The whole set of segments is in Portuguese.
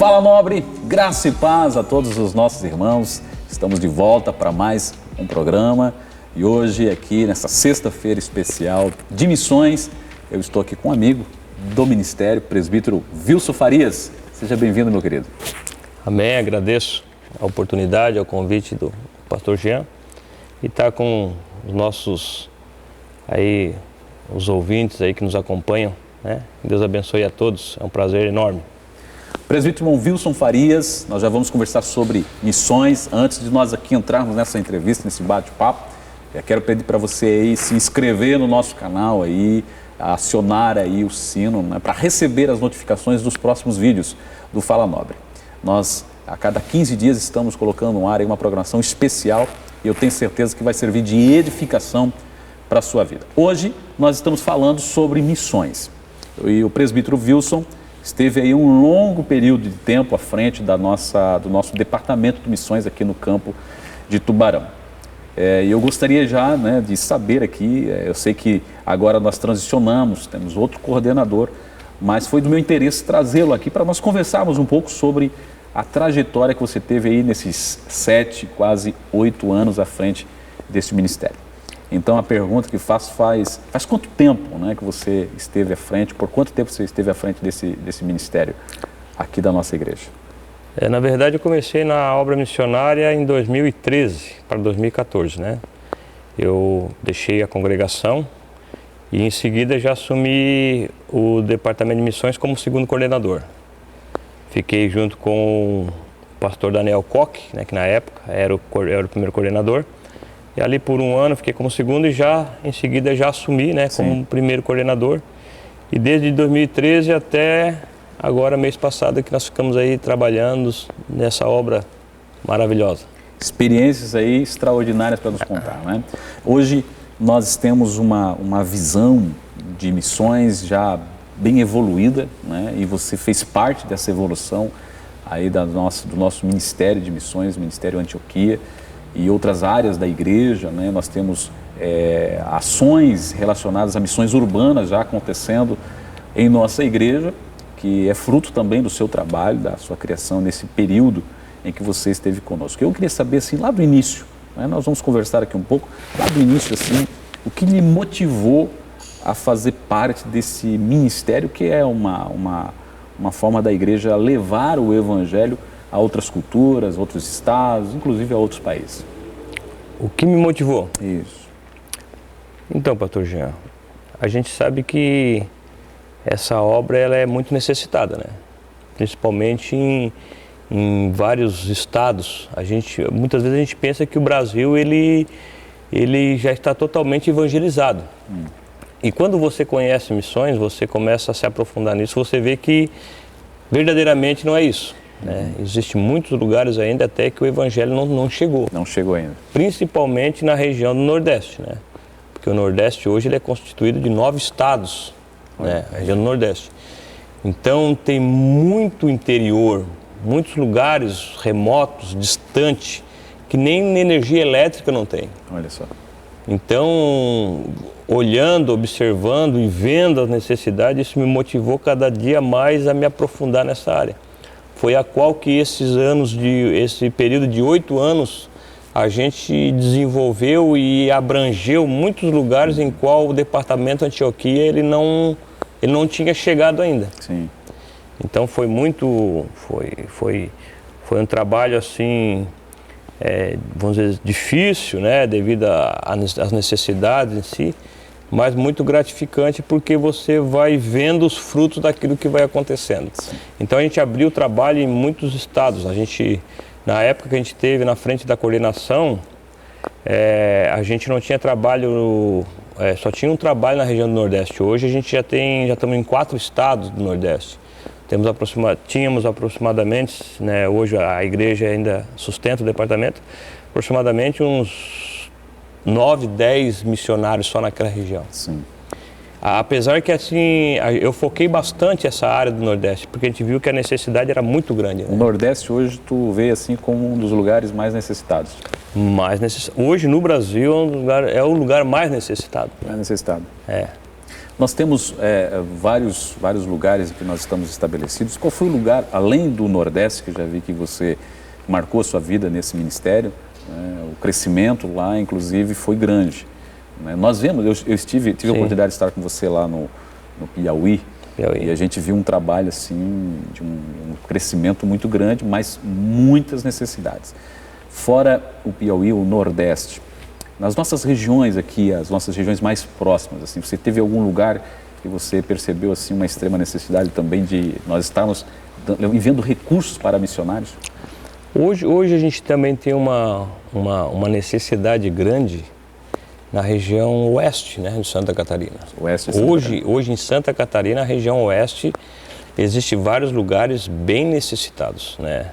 Fala Nobre, graça e paz a todos os nossos irmãos. Estamos de volta para mais um programa e hoje aqui nessa sexta-feira especial de missões, eu estou aqui com um amigo do Ministério, presbítero Wilson Farias. Seja bem-vindo, meu querido. Amém, agradeço a oportunidade, ao convite do pastor Jean e estar com os nossos aí, os ouvintes aí que nos acompanham, né? Deus abençoe a todos, é um prazer enorme. Presbítero Wilson Farias, nós já vamos conversar sobre missões. Antes de nós aqui entrarmos nessa entrevista, nesse bate-papo, eu quero pedir para você aí se inscrever no nosso canal aí, acionar aí o sino, né, para receber as notificações dos próximos vídeos do Fala Nobre. Nós, a cada 15 dias, estamos colocando no ar aí uma programação especial e eu tenho certeza que vai servir de edificação para a sua vida. Hoje nós estamos falando sobre missões e o presbítero Wilson esteve aí um longo período de tempo à frente do nosso departamento de missões aqui no campo de Tubarão. E eu gostaria já, né, de saber aqui, eu sei que agora nós transicionamos, temos outro coordenador, mas foi do meu interesse trazê-lo aqui para nós conversarmos um pouco sobre a trajetória que você teve aí nesses 7, quase 8 anos à frente desse ministério. Então a pergunta que faço faz quanto tempo, né, que você esteve à frente, por quanto tempo você esteve à frente desse ministério aqui da nossa igreja? Na verdade eu comecei na obra missionária em 2013 para 2014, né? Eu deixei a congregação e em seguida já assumi o departamento de missões como segundo coordenador. Fiquei junto com o pastor Daniel Koch, né, que na época era o primeiro coordenador. E ali por um ano fiquei como segundo e já em seguida já assumi, né, como primeiro coordenador. E desde 2013 até agora, mês passado, que nós ficamos aí trabalhando nessa obra maravilhosa. Experiências aí extraordinárias para nos contar, né? Hoje nós temos uma visão de missões já bem evoluída, né? E você fez parte dessa evolução aí do nosso Ministério de Missões, Ministério Antioquia, e outras áreas da igreja, né? Nós temos ações relacionadas a missões urbanas já acontecendo em nossa igreja, que é fruto também do seu trabalho, da sua criação nesse período em que você esteve conosco. Eu queria saber, assim, lá do início, né? Nós vamos conversar aqui um pouco, lá do início, assim, o que lhe motivou a fazer parte desse ministério, que é uma forma da igreja levar o evangelho a outras culturas, outros estados, inclusive a outros países. O que me motivou? Isso. Então, pastor Jean, a gente sabe que essa obra ela é muito necessitada, né? Principalmente em vários estados. Muitas vezes a gente pensa que o Brasil ele já está totalmente evangelizado. E quando você conhece missões, você começa a se aprofundar nisso, você vê que verdadeiramente não é isso. Né? Existem muitos lugares ainda até que o evangelho não chegou. Não chegou ainda. Principalmente na região do Nordeste, né? Porque o Nordeste hoje ele é constituído de 9 estados, né? A região do Nordeste. Então tem muito interior, muitos lugares remotos, distantes, que nem energia elétrica não tem. Olha só. Então, olhando, observando e vendo as necessidades, isso me motivou cada dia mais a me aprofundar nessa área. Foi a qual que esse período de 8 anos, a gente desenvolveu e abrangeu muitos lugares em qual o departamento Antioquia ele não tinha chegado ainda. Sim. Então foi um trabalho assim, vamos dizer, difícil, né, devido às necessidades em si, mas muito gratificante porque você vai vendo os frutos daquilo que vai acontecendo. Sim. Então a gente abriu o trabalho em muitos estados. Na época que a gente esteve na frente da coordenação, a gente não tinha trabalho, só tinha um trabalho na região do Nordeste. Hoje a gente já estamos em 4 estados do Nordeste. Tínhamos aproximadamente, né, hoje a igreja ainda sustenta o departamento, aproximadamente uns 9, 10 missionários só naquela região. Sim. Apesar que assim, eu foquei bastante essa área do Nordeste, porque a gente viu que a necessidade era muito grande. Né? O Nordeste hoje tu vê assim como um dos lugares mais necessitados. Hoje no Brasil é o lugar mais necessitado. Mais necessitado. É. Nós temos vários lugares em que nós estamos estabelecidos. Qual foi o lugar, além do Nordeste, que eu já vi que você marcou a sua vida nesse ministério, né? O crescimento lá, inclusive, foi grande. Né? Nós vemos, eu tive a oportunidade de estar com você lá no Piauí, e a gente viu um trabalho assim, de um crescimento muito grande, mas muitas necessidades. Fora o Piauí, o Nordeste, nas nossas regiões aqui, as nossas regiões mais próximas, assim, você teve algum lugar que você percebeu assim uma extrema necessidade também de nós estarmos enviando recursos para missionários? Hoje a gente também tem uma necessidade grande na região oeste, né, de Santa Catarina. Hoje em Santa Catarina, a região oeste, existem vários lugares bem necessitados, né?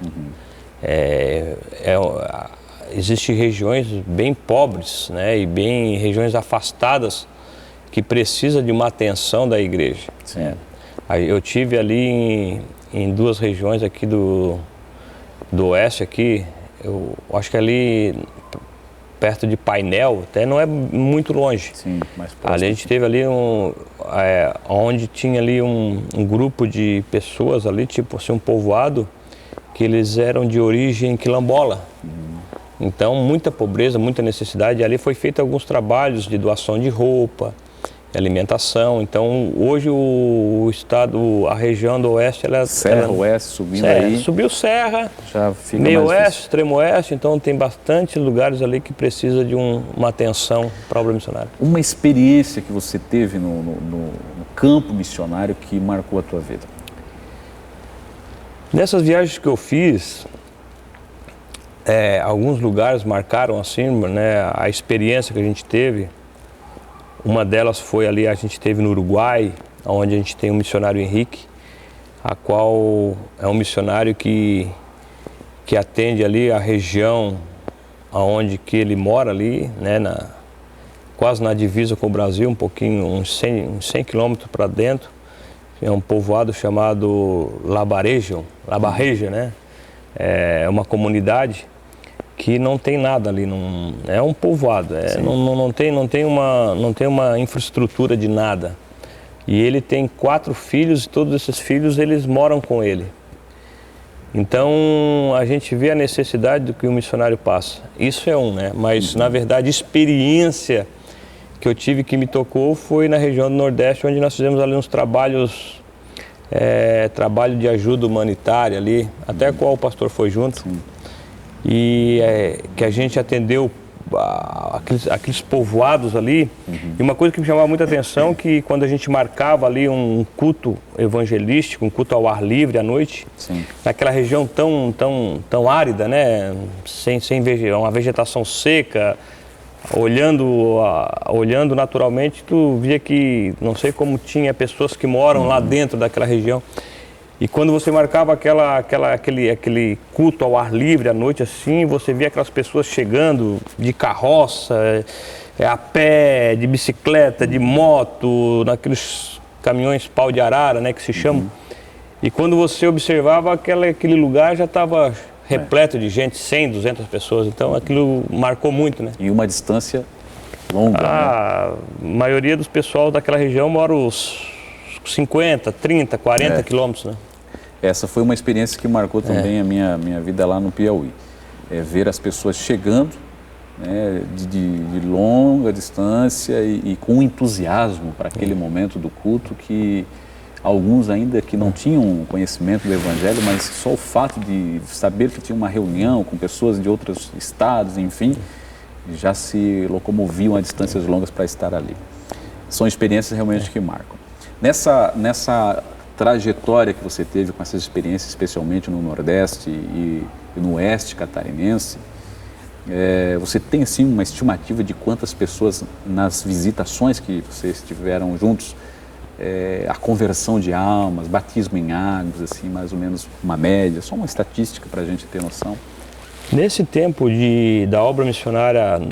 Existem regiões bem pobres, né, e regiões afastadas que precisam de uma atenção da igreja. Né? Eu tive ali em duas regiões aqui do oeste aqui, eu acho que ali perto de Painel, até não é muito longe. Sim, mais próximo. Ali a gente teve ali onde tinha ali um grupo de pessoas ali, tipo assim, um povoado, que eles eram de origem quilombola. Então, muita pobreza, muita necessidade. Ali foi feito alguns trabalhos de doação de roupa, alimentação. Então, hoje o estado, a região do oeste, Serra Oeste, subindo aí. Subiu Serra, já fica meio mais oeste, difícil. extremo oeste. Então, tem bastante lugares ali que precisa de uma atenção para a obra missionária. Uma experiência que você teve no campo missionário que marcou a tua vida? Nessas viagens que eu fiz, alguns lugares marcaram assim, né, a experiência que a gente teve. Uma delas foi ali, a gente teve no Uruguai, onde a gente tem o missionário Henrique, a qual é um missionário que atende ali a região onde que ele mora ali, né, quase na divisa com o Brasil, um pouquinho, uns 100 quilômetros para dentro. É um povoado chamado Labarreja, né? É uma comunidade que não tem nada ali, é um povoado, não tem uma infraestrutura de nada. E ele tem 4 filhos e todos esses filhos eles moram com ele. Então a gente vê a necessidade do que o missionário passa. Isso é né? Mas na verdade a experiência que eu tive que me tocou foi na região do Nordeste, onde nós fizemos ali uns trabalhos, trabalho de ajuda humanitária ali, até qual o pastor foi junto. Sim. E que a gente atendeu aqueles povoados ali. E uma coisa que me chamava muita atenção, que quando a gente marcava ali um culto evangelístico, um culto ao ar livre à noite, sim, naquela região tão árida, né, sem uma vegetação seca, olhando naturalmente, tu via que, não sei como tinha pessoas que moram lá dentro daquela região. E quando você marcava aquele culto ao ar livre à noite assim, você via aquelas pessoas chegando de carroça, a pé, de bicicleta, de moto, naqueles caminhões pau de arara, né, que se chamam. E quando você observava, aquele lugar já estava repleto de gente, 100, 200 pessoas. Então aquilo marcou muito, né? E uma distância longa, A maioria dos pessoal daquela região mora os 50, 30, 40 quilômetros, né? Essa foi uma experiência que marcou também a minha vida lá no Piauí. Ver as pessoas chegando, né, de longa distância e com entusiasmo para aquele momento do culto, que alguns ainda que não tinham conhecimento do Evangelho, mas só o fato de saber que tinha uma reunião com pessoas de outros estados, enfim, já se locomoviam a distâncias longas para estar ali. São experiências realmente que marcam. Nessa trajetória que você teve com essas experiências, especialmente no Nordeste e no Oeste catarinense, você tem assim uma estimativa de quantas pessoas nas visitações que vocês tiveram juntos, a conversão de almas, batismo em águas, assim, mais ou menos uma média, só uma estatística para a gente ter noção? Nesse tempo da obra missionária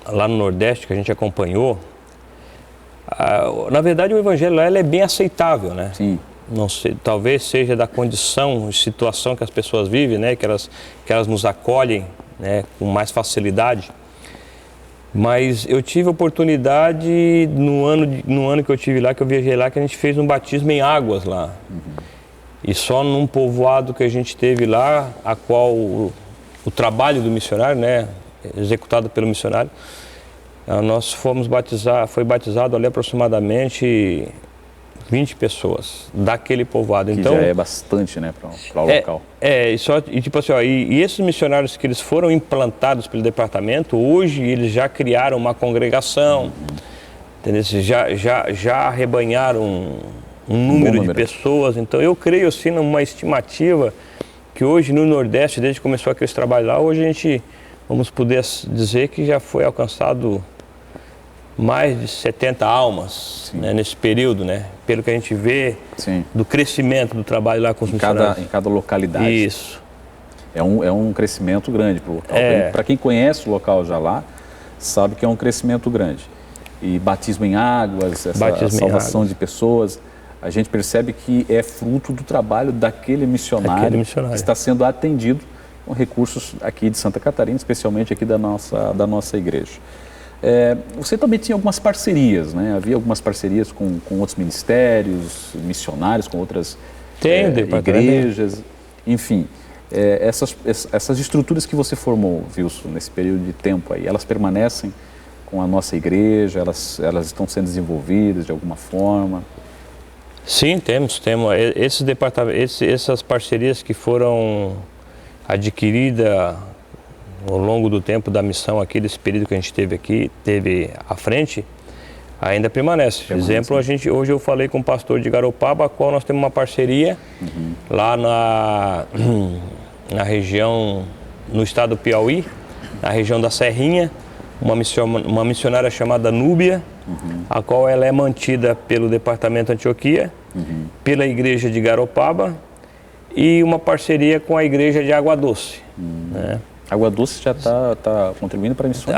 lá no Nordeste que a gente acompanhou, na verdade o Evangelho lá é bem aceitável, né? Sim. Não sei, talvez seja da condição, situação que as pessoas vivem, né? Que elas nos acolhem, né, com mais facilidade. Mas eu tive a oportunidade, no ano que eu tive lá, que eu viajei lá, que a gente fez um batismo em águas lá. E só num povoado que a gente teve lá, a qual o trabalho do missionário, né, executado pelo missionário, nós foi batizado ali aproximadamente 20 pessoas daquele povoado. Que então, já é bastante, né, para o local. Tipo assim, e esses missionários que eles foram implantados pelo departamento, hoje eles já criaram uma congregação, entendeu? Já arrebanharam um número de pessoas. Então eu creio assim numa estimativa que hoje no Nordeste, desde que começou aquele trabalho lá, hoje a gente, vamos poder dizer que já foi alcançado mais de 70 almas, né, nesse período, né? Pelo que a gente vê do crescimento do trabalho lá com os missionários. Em cada localidade. Isso. É um crescimento grande para o local. Para quem conhece o local já lá, sabe que é um crescimento grande. E batismo em águas, essa salvação de pessoas, a gente percebe que é fruto do trabalho daquele missionário que está sendo atendido com recursos aqui de Santa Catarina, especialmente aqui da nossa igreja. Você também tinha algumas parcerias, né? Havia algumas parcerias com outros ministérios, missionários, com outras igrejas, enfim. Essas estruturas que você formou, Wilson, nesse período de tempo aí, elas permanecem com a nossa igreja, elas estão sendo desenvolvidas de alguma forma? Sim, temos esses departamentos, essas parcerias que foram adquiridas ao longo do tempo da missão aqui, desse período que a gente teve à frente, ainda permanece. Por exemplo, hoje eu falei com o pastor de Garopaba, a qual nós temos uma parceria lá na região, no estado do Piauí, na região da Serrinha, uma missionária chamada Núbia, a qual ela é mantida pelo Departamento Antioquia, pela igreja de Garopaba e uma parceria com a igreja de Água Doce. Né? Água Doce já está contribuindo para missões?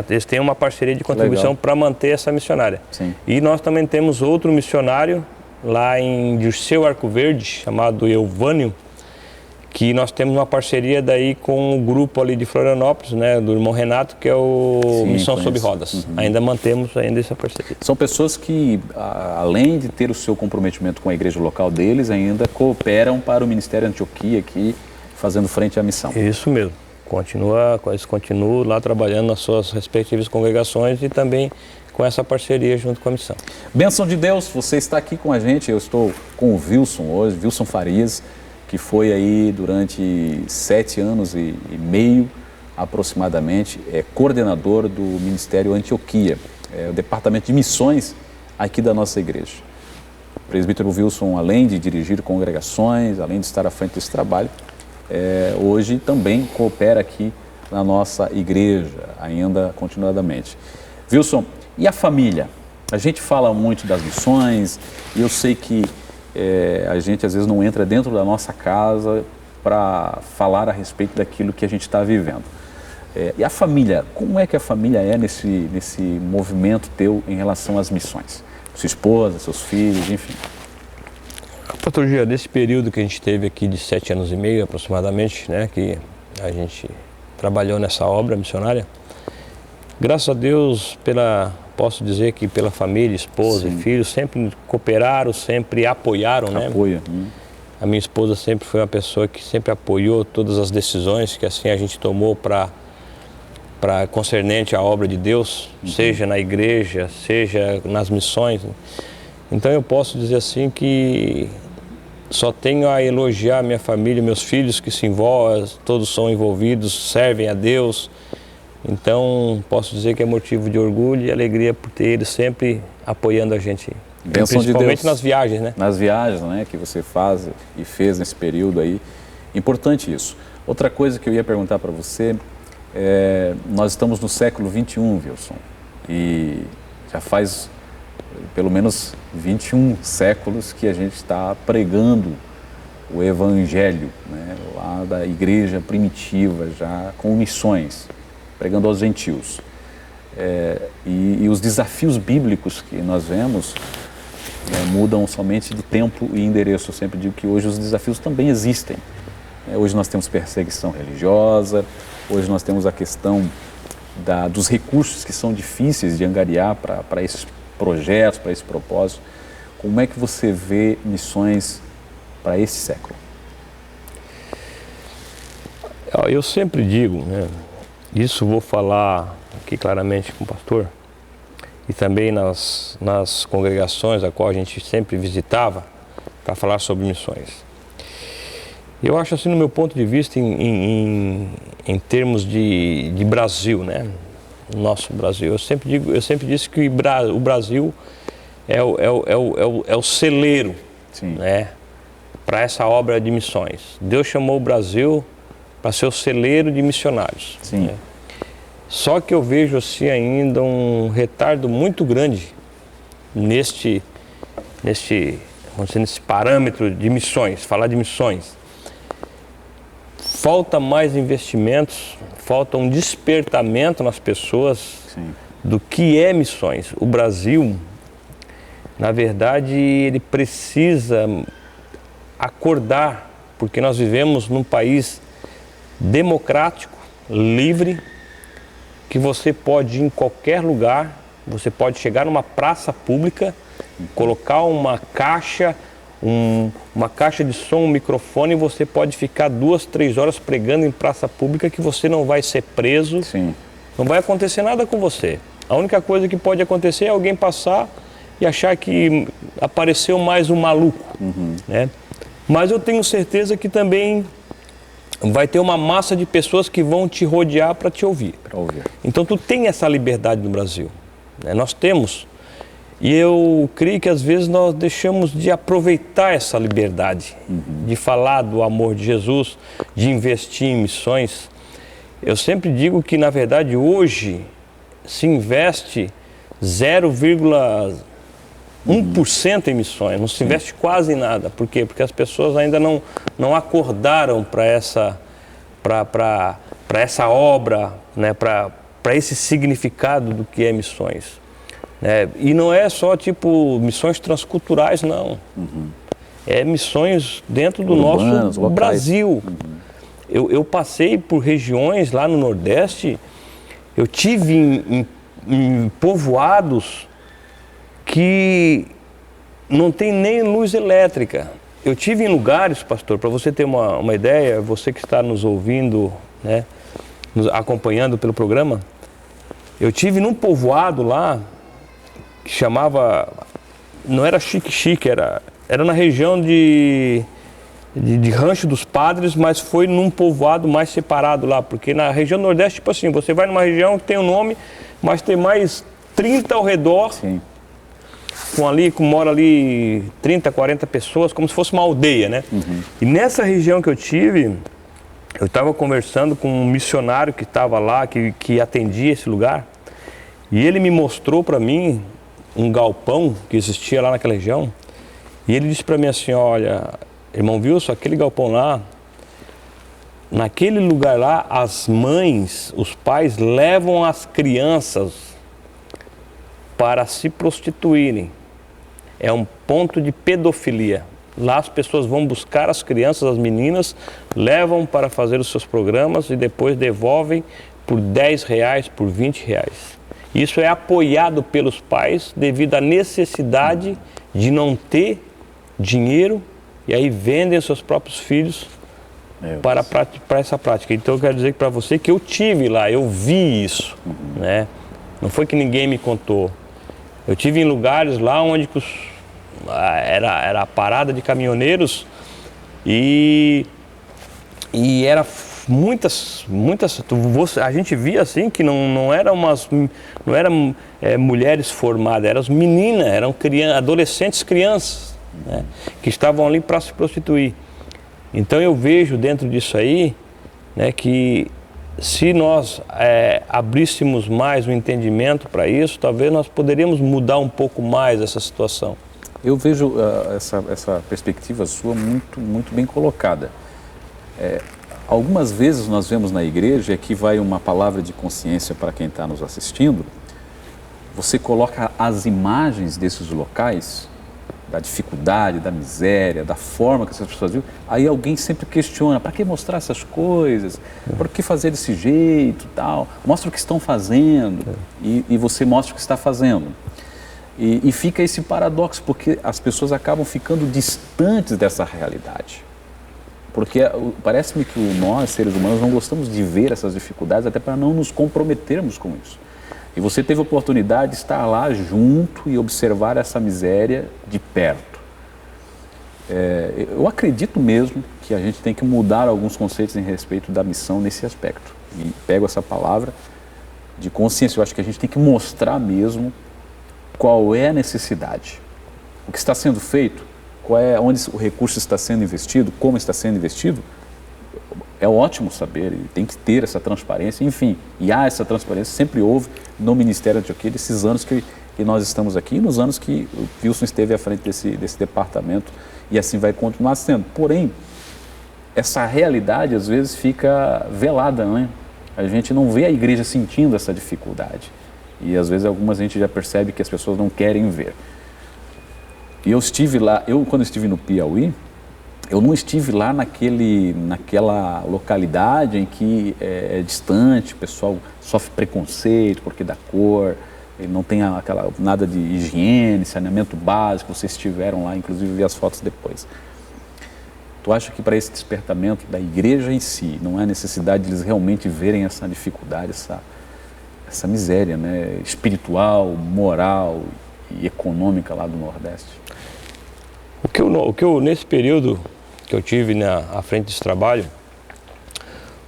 Eles têm uma parceria de contribuição para manter essa missionária. Sim. E nós também temos outro missionário lá em Dirceu Arco Verde, chamado Euvânio, que nós temos uma parceria daí com o grupo ali de Florianópolis, né, do irmão Renato, que é o Missão Sob Rodas. Ainda mantemos essa parceria. São pessoas que, além de ter o seu comprometimento com a igreja local deles, ainda cooperam para o Ministério Antioquia aqui, fazendo frente à missão. Isso mesmo. Eles continuam lá trabalhando nas suas respectivas congregações e também com essa parceria junto com a missão. Bênção de Deus, você está aqui com a gente, eu estou com o Wilson hoje, Wilson Farias, que foi aí durante 7 anos e meio, aproximadamente, coordenador do Ministério Antioquia, o departamento de missões aqui da nossa igreja. O presbítero Wilson, além de dirigir congregações, além de estar à frente desse trabalho, hoje também coopera aqui na nossa igreja, ainda continuadamente. Wilson, e a família? A gente fala muito das missões e eu sei que a gente às vezes não entra dentro da nossa casa para falar a respeito daquilo que a gente está vivendo. E a família, como é que a família é nesse movimento teu em relação às missões? Sua esposa, seus filhos, enfim. Pastor Gia, nesse período que a gente teve aqui de 7 anos e meio aproximadamente, né, que a gente trabalhou nessa obra missionária, graças a Deus, posso dizer que pela família, esposa e filhos, sempre cooperaram, sempre apoiaram, né? Apoia. A minha esposa sempre foi uma pessoa que sempre apoiou todas as decisões que assim a gente tomou para concernente à obra de Deus, seja na igreja, seja nas missões. Então eu posso dizer assim que só tenho a elogiar minha família, meus filhos que se envolvem, todos são envolvidos, servem a Deus. Então, posso dizer que é motivo de orgulho e alegria por ter eles sempre apoiando a gente. Bênção de Deus. Principalmente nas viagens, né? Nas viagens, né, que você faz e fez nesse período aí. Importante isso. Outra coisa que eu ia perguntar para você, nós estamos no século XXI, Wilson, e já faz pelo menos 21 séculos que a gente está pregando o Evangelho, né, lá da igreja primitiva, já com missões, pregando aos gentios. E os desafios bíblicos que nós vemos mudam somente de tempo e endereço. Eu sempre digo que hoje os desafios também existem. Hoje nós temos perseguição religiosa, hoje nós temos a questão dos recursos que são difíceis de angariar para esses projetos, para esse propósito. Como é que você vê missões para esse século? Eu sempre digo, né, isso vou falar aqui claramente com o pastor, e também nas congregações a qual a gente sempre visitava para falar sobre missões. Eu acho assim, no meu ponto de vista, em termos de Brasil, né? Nosso Brasil. Eu sempre disse que o Brasil é o celeiro, né? Para essa obra de missões. Deus chamou o Brasil para ser o celeiro de missionários. Sim. Né? Só que eu vejo assim ainda um retardo muito grande nesse parâmetro de missões, falar de missões. Falta mais investimentos, falta um despertamento nas pessoas do que é missões. O Brasil, na verdade, ele precisa acordar, porque nós vivemos num país democrático, livre, que você pode ir em qualquer lugar, você pode chegar numa praça pública, colocar uma caixa de som, um microfone, e você pode ficar 2, 3 horas pregando em praça pública que você não vai ser preso, não vai acontecer nada com você. A única coisa que pode acontecer é alguém passar e achar que apareceu mais um maluco, né? Mas eu tenho certeza que também vai ter uma massa de pessoas que vão te rodear para te ouvir. Então tu tem essa liberdade no Brasil, né? Nós temos. E eu creio que às vezes nós deixamos de aproveitar essa liberdade, de falar do amor de Jesus, de investir em missões. Eu sempre digo que, na verdade, hoje se investe 0,1% em missões, não se investe quase nada. Por quê? Porque as pessoas ainda não acordaram para essa obra, né? Para esse significado do que é missões. E não é só tipo missões transculturais, não. É missões dentro do nosso Brasil. Eu passei por regiões lá no Nordeste, eu tive em povoados que não tem nem luz elétrica. Eu tive em lugares, pastor, para você ter uma ideia, você que está nos ouvindo, né, nos acompanhando pelo programa, eu tive num povoado lá, que chamava, não era Chique-Chique, era na região de Rancho dos Padres, mas foi num povoado mais separado lá, porque na região nordeste, tipo assim, você vai numa região que tem um nome, mas tem mais 30 ao redor, mora ali 30, 40 pessoas, como se fosse uma aldeia, né? E nessa região que eu tive, eu estava conversando com um missionário que estava lá, que atendia esse lugar, e ele me mostrou para mim um galpão que existia lá naquela região, e ele disse para mim assim: olha, irmão Wilson, aquele galpão lá, naquele lugar lá, as mães, os pais levam as crianças para se prostituírem. É um ponto de pedofilia. Lá as pessoas vão buscar as crianças, as meninas, levam para fazer os seus programas e depois devolvem por R$10, por R$20. Isso é apoiado pelos pais devido à necessidade de não ter dinheiro, e aí vendem os seus próprios filhos para essa prática. Então eu quero dizer para você que eu tive lá, eu vi isso, né? Não foi que ninguém me contou. Eu tive em lugares lá onde era a parada de caminhoneiros e era muitas, a gente via assim que não eram mulheres formadas, eram meninas, eram adolescentes, crianças, né, que estavam ali para se prostituir. Então eu vejo dentro disso aí, né, que se nós abríssemos mais o entendimento para isso, talvez nós poderíamos mudar um pouco mais essa situação. Eu vejo essa perspectiva sua muito bem colocada. Algumas vezes nós vemos na igreja, e aqui vai uma palavra de consciência para quem está nos assistindo, você coloca as imagens desses locais da dificuldade, da miséria, da forma que essas pessoas vivem, aí alguém sempre questiona, para que mostrar essas coisas? Por que fazer desse jeito, tal? Mostra o que estão fazendo e você mostra o que está fazendo. E fica esse paradoxo, porque as pessoas acabam ficando distantes dessa realidade. Porque parece-me que nós, seres humanos, não gostamos de ver essas dificuldades, até para não nos comprometermos com isso. E você teve a oportunidade de estar lá junto e observar essa miséria de perto. Eu acredito mesmo que a gente tem que mudar alguns conceitos em respeito da missão nesse aspecto. E pego essa palavra de consciência. Eu acho que a gente tem que mostrar mesmo qual é a necessidade, o que está sendo feito, onde o recurso está sendo investido, como está sendo investido. É ótimo saber, e tem que ter essa transparência, enfim, e há essa transparência, sempre houve no Ministério Antioquia, desses anos que nós estamos aqui, e nos anos que o Wilson esteve à frente desse departamento, e assim vai continuar sendo. Porém, essa realidade às vezes fica velada, né? A gente não vê a igreja sentindo essa dificuldade, e às vezes algumas a gente já percebe que as pessoas não querem ver. E eu estive lá, quando estive no Piauí, eu não estive lá naquela localidade em que é distante, o pessoal sofre preconceito porque da cor, não tem nada de higiene, saneamento básico. Vocês estiveram lá, inclusive vi as fotos depois. Tu acha que para esse despertamento da igreja em si, não há necessidade de eles realmente verem essa dificuldade, essa miséria, né, espiritual, moral e econômica lá do Nordeste? O que eu nesse período que eu tive à frente desse trabalho,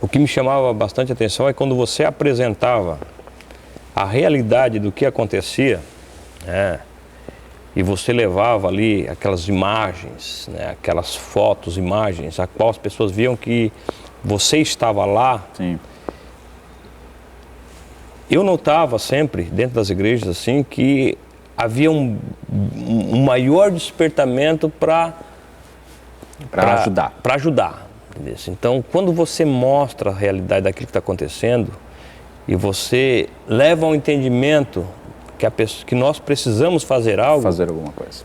o que me chamava bastante atenção é quando você apresentava a realidade do que acontecia, né, e você levava ali aquelas imagens, né, aquelas fotos, imagens, a qual as pessoas viam que você estava lá. Sim. Eu notava sempre, dentro das igrejas, assim, que havia um maior despertamento para ajudar. Então, quando você mostra a realidade daquilo que está acontecendo e você leva ao entendimento que nós precisamos fazer algo, fazer alguma coisa,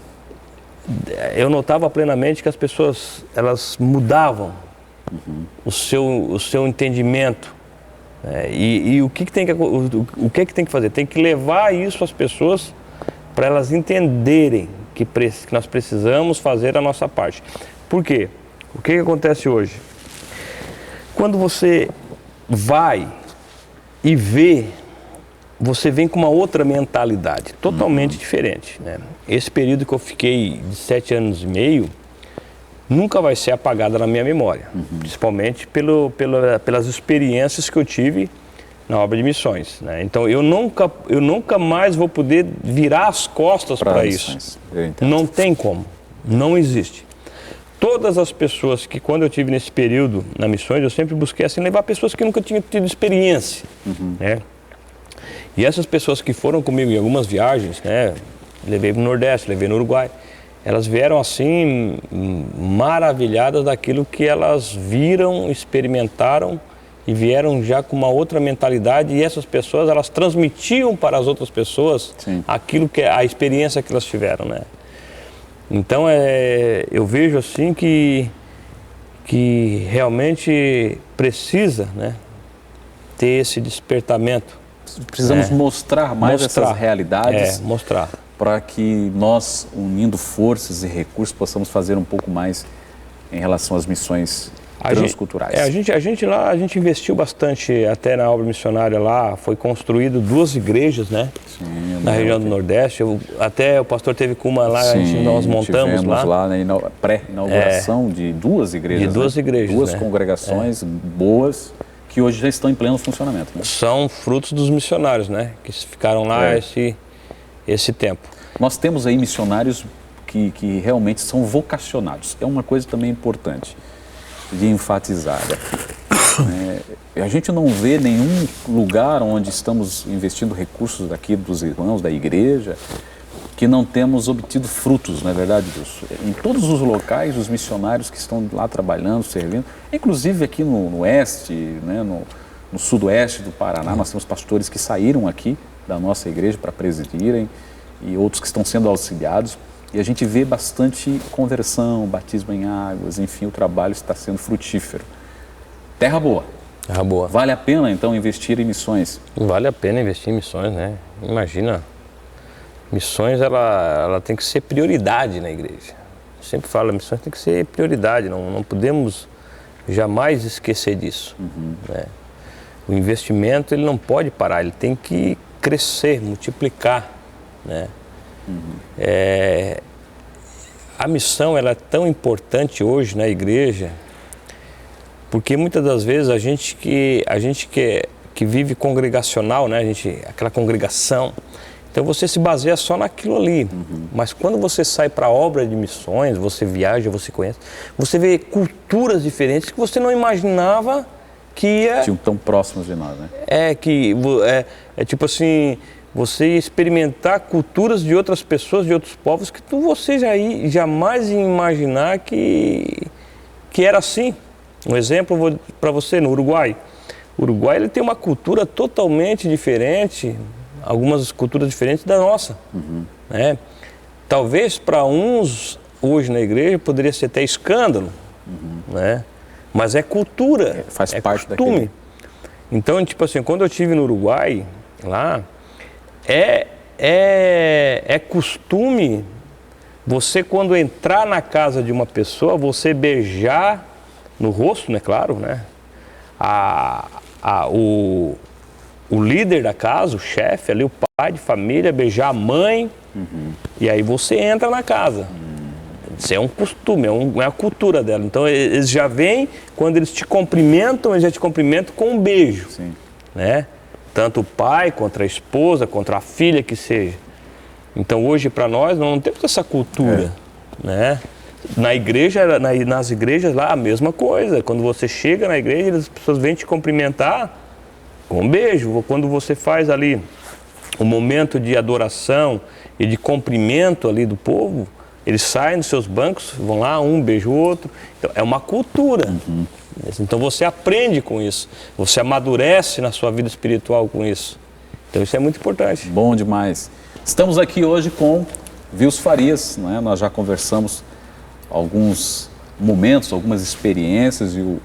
eu notava plenamente que as pessoas, elas mudavam o seu entendimento. E o que tem que fazer? Tem que levar isso às pessoas para elas entenderem que nós precisamos fazer a nossa parte. Por quê? O que acontece hoje? Quando você vai e vê, você vem com uma outra mentalidade, totalmente diferente, né? Esse período que eu fiquei de 7 anos e meio, nunca vai ser apagada na minha memória, principalmente pelas experiências que eu tive na obra de missões, né? Então eu nunca mais vou poder virar as costas para isso. Não tem como, não existe. Todas as pessoas que, quando eu tive nesse período na missões, eu sempre busquei assim levar pessoas que nunca tinham tido experiência, né? E essas pessoas que foram comigo em algumas viagens, né, levei no Nordeste, levei no Uruguai, elas vieram assim maravilhadas daquilo que elas viram, experimentaram e vieram já com uma outra mentalidade, e essas pessoas, elas transmitiam para as outras pessoas aquilo que a experiência que elas tiveram, né? Então eu vejo assim que realmente precisa, né, ter esse despertamento. Precisamos mostrar mais essas realidades, mostrar, para que nós, unindo forças e recursos, possamos fazer um pouco mais em relação às missões transculturais. A gente investiu bastante até na obra missionária lá, foi construído 2 igrejas, né? Sim, na região do Nordeste. Até o pastor teve com uma lá, nós montamos lá na pré-inauguração de 2 igrejas. De 2 igrejas, 2 congregações boas, que hoje já estão em pleno funcionamento, né? São frutos dos missionários, né? Que ficaram lá esse tempo. Nós temos aí missionários que realmente são vocacionados. É uma coisa também importante de enfatizar aqui. A gente não vê nenhum lugar onde estamos investindo recursos daqui dos irmãos, da igreja, que não temos obtido frutos, não é verdade, Deus? Em todos os locais, os missionários que estão lá trabalhando, servindo, inclusive aqui no oeste, né, no sudoeste do Paraná, nós temos pastores que saíram aqui da nossa igreja para presidirem e outros que estão sendo auxiliados. E a gente vê bastante conversão, batismo em águas, enfim, o trabalho está sendo frutífero. Terra boa. Terra boa. Vale a pena, então, investir em missões? Vale a pena investir em missões, né? Imagina, missões, ela tem que ser prioridade na igreja. Eu sempre falo, missões tem que ser prioridade, não podemos jamais esquecer disso. Né? O investimento, ele não pode parar, ele tem que crescer, multiplicar, né? A missão, ela é tão importante hoje na igreja, porque muitas das vezes a gente que vive congregacional, né? Aquela congregação, então você se baseia só naquilo ali. Mas quando você sai para a obra de missões, você viaja, você conhece, você vê culturas diferentes que você não imaginava que ia... Tinham tão próximos de nós, né? É tipo assim, você experimentar culturas de outras pessoas, de outros povos, que você jamais ia imaginar que era assim. Um exemplo para você, no Uruguai. O Uruguai, ele tem uma cultura totalmente diferente, algumas culturas diferentes da nossa. Né? Talvez para uns, hoje na igreja, poderia ser até escândalo, né? Mas é cultura, faz parte costume. Daquele... Então, tipo assim, quando eu estive no Uruguai, lá, é costume você, quando entrar na casa de uma pessoa, você beijar no rosto, né, claro, né? O líder da casa, o chefe ali, o pai de família, beijar a mãe, e aí você entra na casa. Isso é um costume, é a cultura dela. Então eles já vêm, quando eles te cumprimentam, eles já te cumprimentam com um beijo. Sim. Né? Tanto o pai, contra a esposa, contra a filha, que seja. Então hoje para nós não temos essa cultura. Né? Na igreja, nas igrejas lá, a mesma coisa. Quando você chega na igreja, as pessoas vêm te cumprimentar com um beijo. Quando você faz ali um momento de adoração e de cumprimento ali do povo, eles saem dos seus bancos, vão lá, um beija o outro. Então, é uma cultura. Então você aprende com isso. Você amadurece na sua vida espiritual com isso. Então isso é muito importante. Bom demais. Estamos aqui hoje com Wilson Farias, né? Nós já conversamos alguns momentos, algumas experiências, e o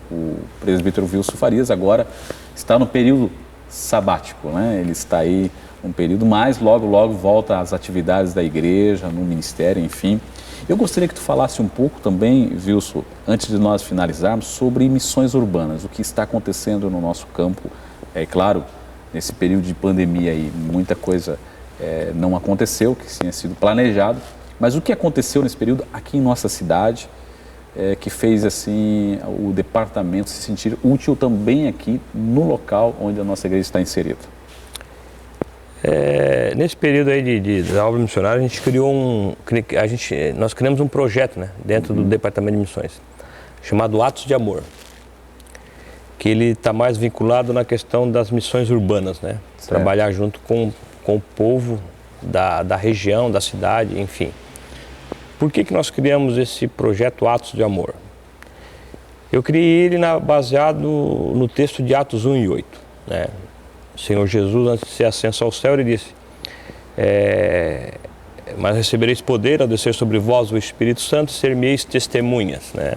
presbítero Wilson Farias agora está no período sabático, né? Ele está aí um período mais, logo volta às atividades da igreja, no ministério, enfim. Eu gostaria que tu falasse um pouco também, Wilson, antes de nós finalizarmos, sobre missões urbanas, o que está acontecendo no nosso campo. É claro, nesse período de pandemia aí, muita coisa não aconteceu, que tinha sido planejado, mas o que aconteceu nesse período aqui em nossa cidade, que fez assim o departamento se sentir útil também aqui no local onde a nossa igreja está inserida? Nesse período aí da obra missionária, a gente criou nós criamos um projeto, né, dentro do Departamento de Missões, chamado Atos de Amor, que ele está mais vinculado na questão das missões urbanas, né, trabalhar junto com o povo da região, da cidade, enfim. Por que nós criamos esse projeto Atos de Amor? Eu criei ele baseado no texto de Atos 1:8, né? O Senhor Jesus, antes de ser ascenso ao céu, ele disse: mas recebereis poder ao descer sobre vós o Espírito Santo e ser-me-eis testemunhas, né?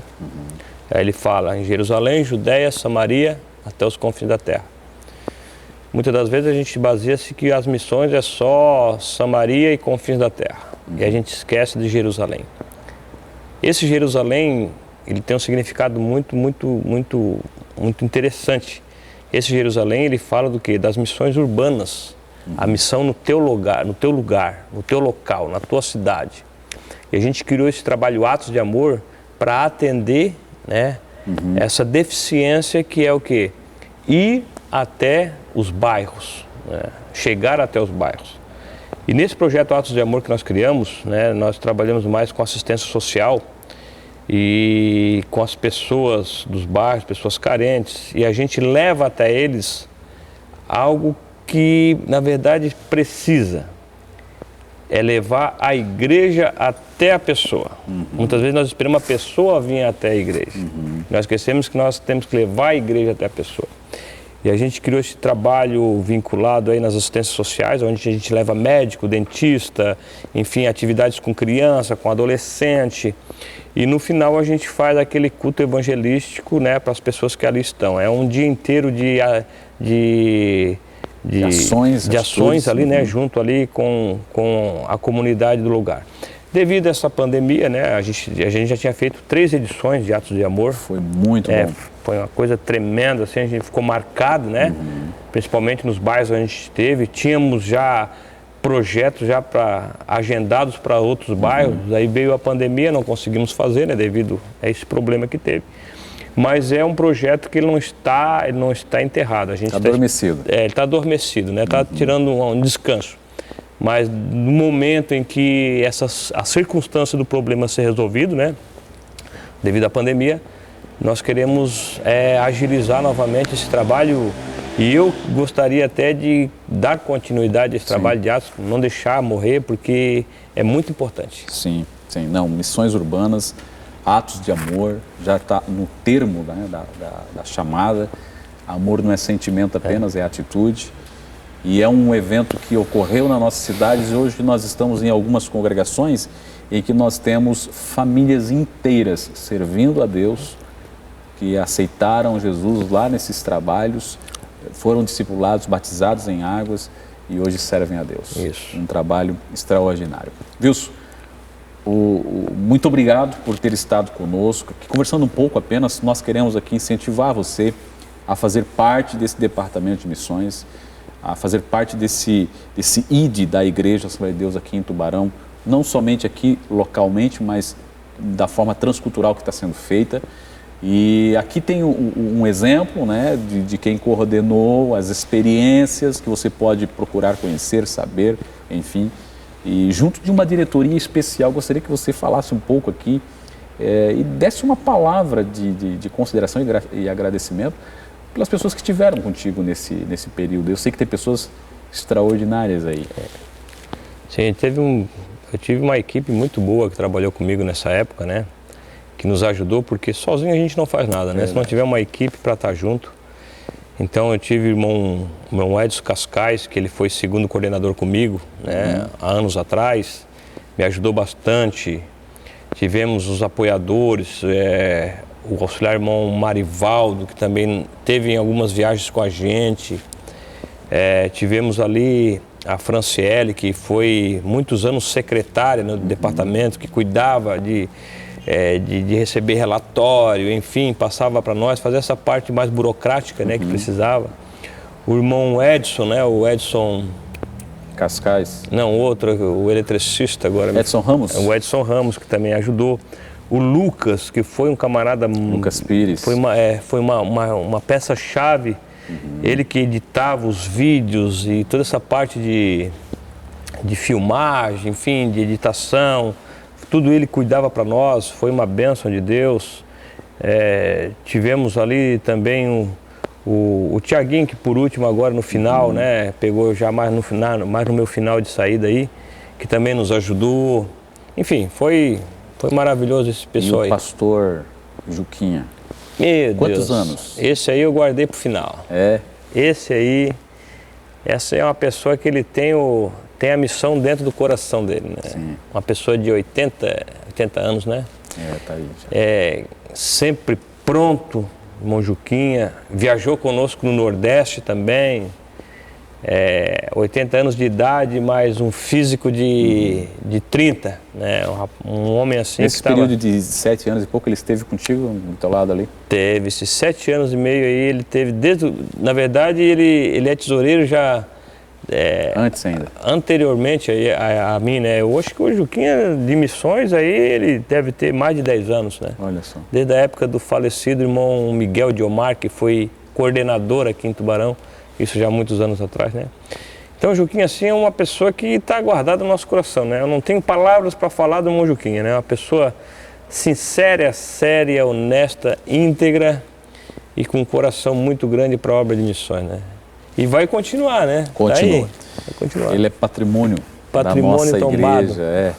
Aí ele fala em Jerusalém, Judeia, Samaria, até os confins da terra. Muitas das vezes a gente baseia-se que as missões é só Samaria e confins da terra, e a gente esquece de Jerusalém. Esse Jerusalém, ele tem um significado muito interessante. Esse Jerusalém, ele fala do quê? Das missões urbanas. A missão no teu lugar, no teu local, na tua cidade. E a gente criou esse trabalho Atos de Amor para atender, né, essa deficiência que é o quê? Ir até os bairros, né? Chegar até os bairros. E nesse projeto Atos de Amor que nós criamos, né, nós trabalhamos mais com assistência social e com as pessoas dos bairros, pessoas carentes, e a gente leva até eles algo que, na verdade, precisa. É levar a igreja até a pessoa. Muitas vezes nós esperamos a pessoa vir até a igreja. Nós esquecemos que nós temos que levar a igreja até a pessoa. E a gente criou esse trabalho vinculado aí nas assistências sociais, onde a gente leva médico, dentista, enfim, atividades com criança, com adolescente. E no final a gente faz aquele culto evangelístico, né, para as pessoas que ali estão. É um dia inteiro de ações ali, né, junto ali com a comunidade do lugar. Devido a essa pandemia, né, a gente já tinha feito 3 edições de Atos de Amor. Foi muito bom. Foi uma coisa tremenda, assim, a gente ficou marcado, né, principalmente nos bairros onde a gente esteve. Tínhamos já projetos já agendados para outros bairros, aí veio a pandemia, não conseguimos fazer, né, devido a esse problema que teve. Mas é um projeto que ele não está enterrado. Está adormecido. Ele está adormecido, né? Está tirando um descanso. Mas no momento em que a circunstância do problema ser resolvido, né, devido à pandemia, nós queremos agilizar novamente esse trabalho. E eu gostaria até de dar continuidade a esse trabalho de Atos, não deixar morrer, porque é muito importante. Sim, sim. Não, missões urbanas, Atos de Amor, já está no termo, né, da chamada. Amor não é sentimento apenas, é atitude. E é um evento que ocorreu na nossa cidade e hoje nós estamos em algumas congregações em que nós temos famílias inteiras servindo a Deus, que aceitaram Jesus lá nesses trabalhos, foram discipulados, batizados em águas e hoje servem a Deus. Isso. Um trabalho extraordinário. Wilson, muito obrigado por ter estado conosco. Conversando um pouco apenas, nós queremos aqui incentivar você a fazer parte desse departamento de missões, a fazer parte desse ID da Igreja Assembleia de Deus aqui em Tubarão, não somente aqui localmente, mas da forma transcultural que está sendo feita. E aqui tem um exemplo, né, de quem coordenou, as experiências que você pode procurar conhecer, saber, enfim. E junto de uma diretoria especial, gostaria que você falasse um pouco aqui e desse uma palavra de consideração e agradecimento pelas pessoas que estiveram contigo nesse período. Eu sei que tem pessoas extraordinárias aí. Sim, eu tive uma equipe muito boa que trabalhou comigo nessa época, né? Que nos ajudou, porque sozinho a gente não faz nada, né? Se não tiver uma equipe para estar junto. Então eu tive o irmão Edson Cascais, que ele foi segundo coordenador comigo, né? Há anos atrás, me ajudou bastante. Tivemos os apoiadores, o auxiliar irmão Marivaldo, que também teve em algumas viagens com a gente. Tivemos ali a Franciele, que foi muitos anos secretária, né, do departamento, que cuidava de receber relatório, enfim, passava para nós, fazer essa parte mais burocrática, né, que precisava. O irmão Edson, né, o Edson... Cascais? Não, o eletricista agora. Edson Ramos? O Edson Ramos, que também ajudou. O Lucas, que foi um camarada... Lucas Pires. Foi uma peça-chave. Ele que editava os vídeos e toda essa parte de filmagem, enfim, de editação. Tudo ele cuidava para nós, foi uma bênção de Deus. Tivemos ali também o Tiaguinho, que por último agora no final, né, pegou já mais no meu final de saída aí, que também nos ajudou. Enfim, foi maravilhoso esse pessoal aí. E o pastor Juquinha? Meu Quantos Deus. anos? Esse aí eu guardei pro final. Esse aí, essa é uma pessoa que ele tem a missão dentro do coração dele, né? Sim. Uma pessoa de 80 anos, né? Tá aí. Sempre pronto, irmão Juquinha. Viajou conosco no Nordeste também. 80 anos de idade, mais um físico de 30, né? Um homem assim. Nesse período de 7 anos e pouco, ele esteve contigo do teu lado ali? Teve, esses 7 anos e meio aí, ele teve na verdade, ele é tesoureiro já... Antes ainda? Anteriormente a mim, né? Eu acho que o Juquinha de missões aí, ele deve ter mais de 10 anos, né? Olha só. Desde a época do falecido irmão Miguel Diomar, que foi coordenador aqui em Tubarão, isso já há muitos anos atrás, né? Então o Juquinha, assim, é uma pessoa que está guardada no nosso coração, né? Eu não tenho palavras para falar do irmão Juquinha, né? Uma pessoa sincera, séria, honesta, íntegra e com um coração muito grande para a obra de missões, né? E vai continuar, né? Continua. Vai continuar. Ele é patrimônio da Patrimônio nossa tombado. igreja.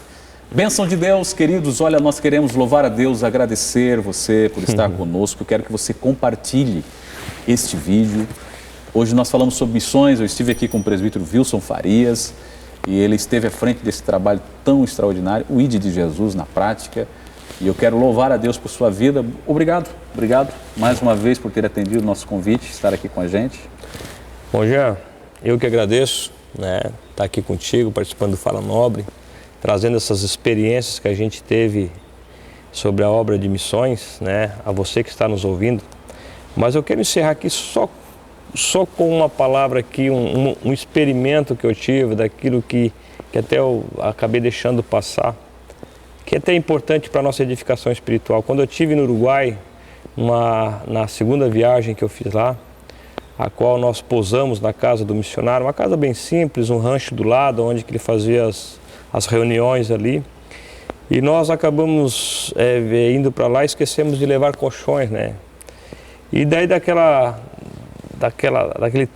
Bênção de Deus, queridos. Olha, nós queremos louvar a Deus, agradecer você por estar conosco. Eu quero que você compartilhe este vídeo. Hoje nós falamos sobre missões, eu estive aqui com o presbítero Wilson Farias e ele esteve à frente desse trabalho tão extraordinário, o ID de Jesus na prática. E eu quero louvar a Deus por sua vida. Obrigado mais uma vez por ter atendido o nosso convite, estar aqui com a gente. Bom, Jean, eu que agradeço, né, estar aqui contigo, participando do Fala Nobre, trazendo essas experiências que a gente teve sobre a obra de missões, né, a você que está nos ouvindo. Mas eu quero encerrar aqui só com uma palavra aqui, um experimento que eu tive, daquilo que até eu acabei deixando passar, que é até importante para a nossa edificação espiritual. Quando eu estive no Uruguai, na segunda viagem que eu fiz lá, a qual nós pousamos na casa do missionário, uma casa bem simples, um rancho do lado, onde que ele fazia as reuniões ali. E nós acabamos indo para lá e esquecemos de levar colchões, né? E daí daquele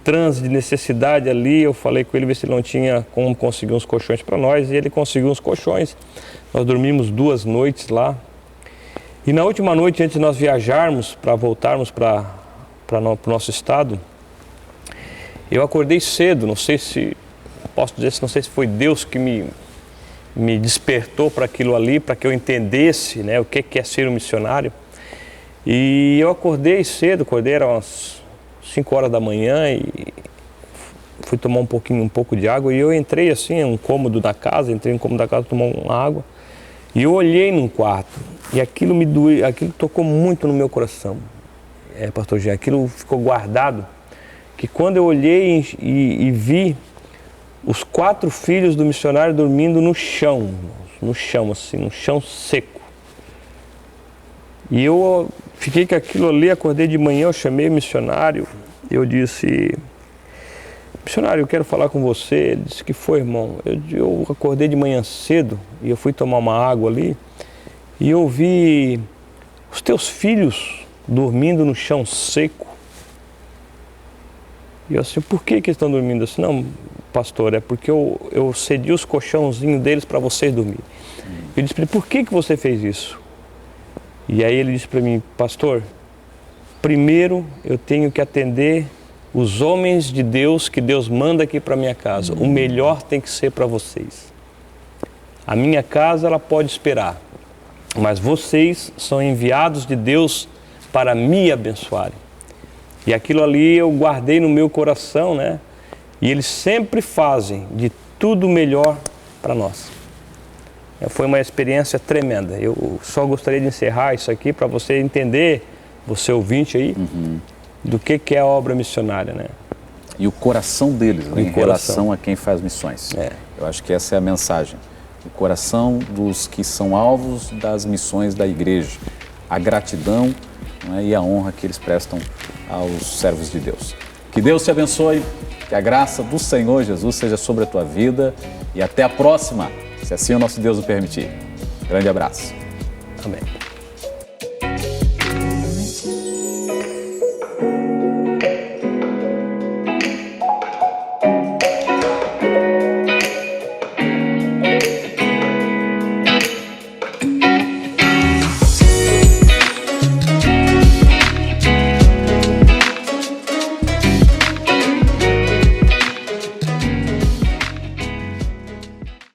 transe de necessidade ali, eu falei com ele, ver se ele não tinha como conseguir uns colchões para nós, e ele conseguiu uns colchões. Nós dormimos 2 noites lá. E na última noite, antes de nós viajarmos, para voltarmos para o nosso estado, eu acordei cedo, não sei se foi Deus que me despertou para aquilo ali, para que eu entendesse, né, o que é ser um missionário. E eu acordei cedo, era umas 5 horas da manhã e fui tomar um pouco de água, e eu entrei assim, em um cômodo da casa, tomar uma água, e eu olhei num quarto, e aquilo me doeu, aquilo tocou muito no meu coração, pastor Jean, aquilo ficou guardado, que quando eu olhei e vi os 4 filhos do missionário dormindo no chão assim, no chão seco. E eu fiquei com aquilo ali, acordei de manhã, eu chamei o missionário, eu disse: missionário, eu quero falar com você. Ele disse: que foi, irmão? Eu acordei de manhã cedo e eu fui tomar uma água ali e eu vi os teus filhos dormindo no chão seco. E eu assim: por que eles estão dormindo assim? Não, pastor, é porque eu cedi os colchãozinhos deles para vocês dormir. Eu disse para ele: por que você fez isso? E aí ele disse para mim: pastor, primeiro eu tenho que atender os homens de Deus que Deus manda aqui para minha casa. O melhor tem que ser para vocês. A minha casa, ela pode esperar, mas vocês são enviados de Deus para me abençoarem. E aquilo ali eu guardei no meu coração, né? E eles sempre fazem de tudo melhor para nós. Foi uma experiência tremenda. Eu só gostaria de encerrar isso aqui para você entender, você ouvinte aí, do que é a obra missionária, né? E o coração deles, né, em relação a quem faz missões. Eu acho que essa é a mensagem. O coração dos que são alvos das missões da igreja. A gratidão, né, e a honra que eles prestam aos servos de Deus. Que Deus te abençoe, que a graça do Senhor Jesus seja sobre a tua vida e até a próxima, se assim o nosso Deus o permitir. Grande abraço. Amém.